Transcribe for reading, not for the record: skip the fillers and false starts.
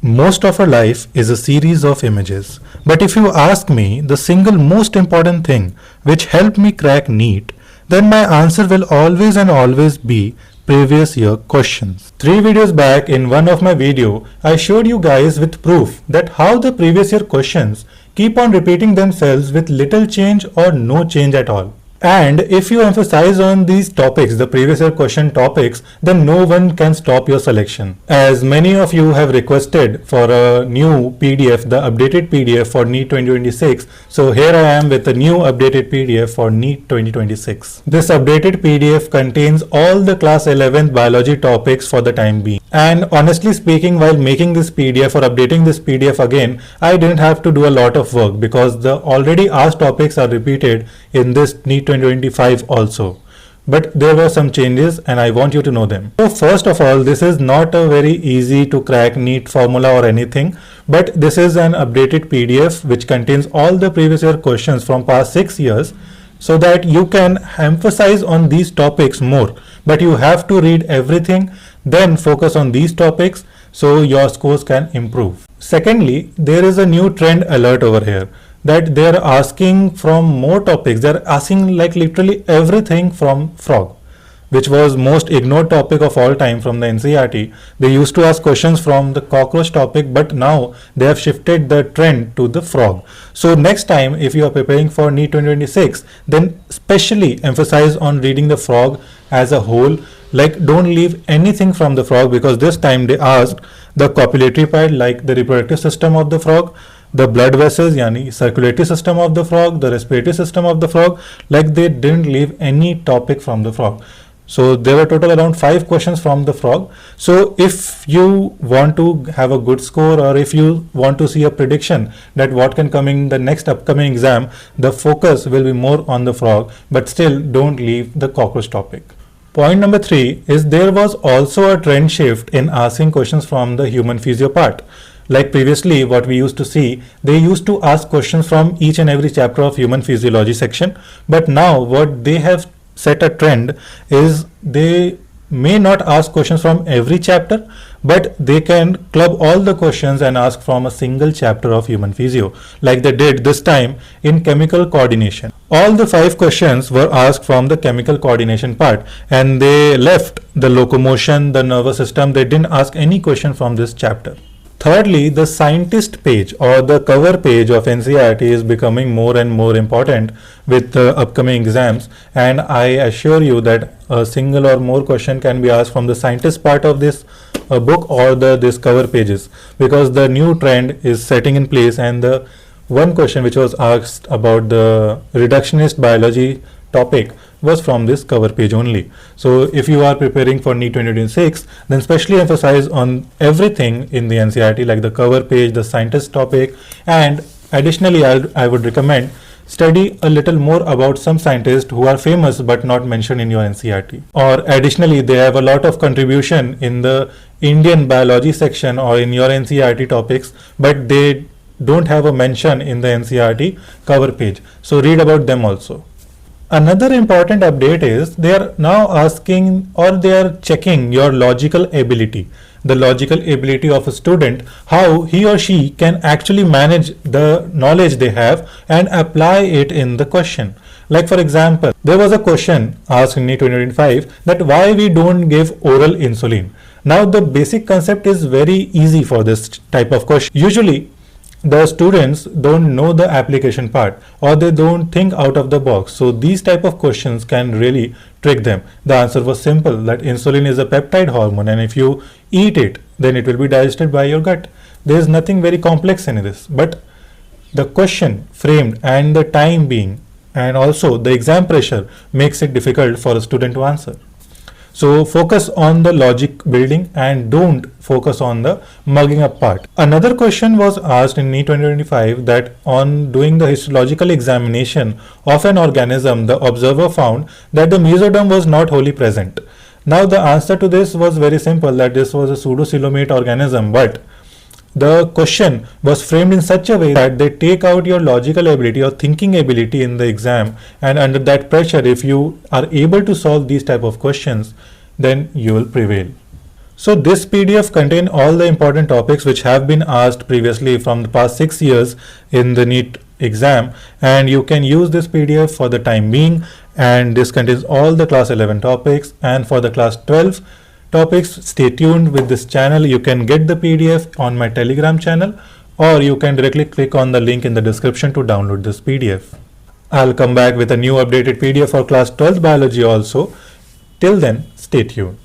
Most of our life is a series of images. But if you ask me the single most important thing which helped me crack NEET, then my answer will always and always be previous year questions. 3 videos back in one of my video, I showed you guys with proof that how the previous year questions keep on repeating themselves with little change or no change at all. And if you emphasize on these topics, the previous year question topics, then no one can stop your selection. As many of you have requested for a new PDF, the updated PDF for NEET 2026. So here I am with a new updated PDF for NEET 2026. This updated PDF contains all the class 11th biology topics for the time being. And honestly speaking, while making this PDF or updating this PDF again, I didn't have to do a lot of work because the already asked topics are repeated in this NEET 2025 also. But there were some changes and I want you to know them. So first of all, this is not a very easy to crack NEET formula or anything, but this is an updated PDF which contains all the previous year questions from past 6 years so that you can emphasize on these topics more. But you have to read everything, then focus on these topics so your scores can improve. Secondly, there is a new trend alert over here, that they are asking from more topics. They are asking like literally everything from frog, which was most ignored topic of all time from the NCERT. They used to ask questions from the cockroach topic, but now they have shifted the trend to the frog. So next time if you are preparing for NEET 2026, then especially emphasize on reading the frog as a whole. Like don't leave anything from the frog, because this time they asked the copulatory part, like the reproductive system of the frog, the blood vessels, yani circulatory system of the frog, the respiratory system of the frog. Like they didn't leave any topic from the frog. So there were total around 5 questions from the frog. So if you want to have a good score, or if you want to see a prediction that what can come in the next upcoming exam, the focus will be more on the frog, but still don't leave the cockroach topic. Point number 3 is there was also a trend shift in asking questions from the human physio part. Like previously what we used to see, they used to ask questions from each and every chapter of human physiology section, but now what they have set a trend is they may not ask questions from every chapter, but they can club all the questions and ask from a single chapter of human physio, like they did this time in chemical coordination. All the 5 questions were asked from the chemical coordination part, and they left the locomotion, the nervous system. They didn't ask any question from this chapter. Thirdly, the scientist page or the cover page of NCERT is becoming more and more important with the upcoming exams, and I assure you that a single or more question can be asked from the scientist part of this book or this cover pages, because the new trend is setting in place. And the one question which was asked about the reductionist biology topic was from this cover page only. So if you are preparing for NEET 2026, then especially emphasize on everything in the NCERT, like the cover page, the scientist topic, and additionally I would recommend study a little more about some scientists who are famous but not mentioned in your NCERT. Or additionally, they have a lot of contribution in the Indian biology section or in your NCERT topics, but they don't have a mention in the NCERT cover page. So read about them also. Another important update is they are now asking, or they are checking your logical ability, the logical ability of a student, how he or she can actually manage the knowledge they have and apply it in the question. Like for example, there was a question asked in NEET 2025 that why we don't give oral insulin. Now the basic concept is very easy for this type of question. Usually the students don't know the application part, or they don't think out of the box. So these type of questions can really trick them. The answer was simple, that insulin is a peptide hormone, and if you eat it, then it will be digested by your gut. There is nothing very complex in this, but the question framed and the time being and also the exam pressure makes it difficult for a student to answer. So focus on the logic building and don't focus on the mugging up part. Another question was asked in NEET 2025 that on doing the histological examination of an organism, the observer found that the mesoderm was not wholly present. Now the answer to this was very simple, that this was a pseudocoelomate organism, but the question was framed in such a way that they take out your logical ability or thinking ability in the exam, and under that pressure, if you are able to solve these type of questions, then you will prevail. So this PDF contains all the important topics which have been asked previously from the past 6 years in the NEET exam, and you can use this PDF for the time being, and this contains all the class 11 topics. And for the class 12 topics, stay tuned with this channel. You can get the PDF on my Telegram channel, or you can directly click on the link in the description to download this PDF. I'll come back with a new updated PDF for class 12th biology also. Till then, stay tuned.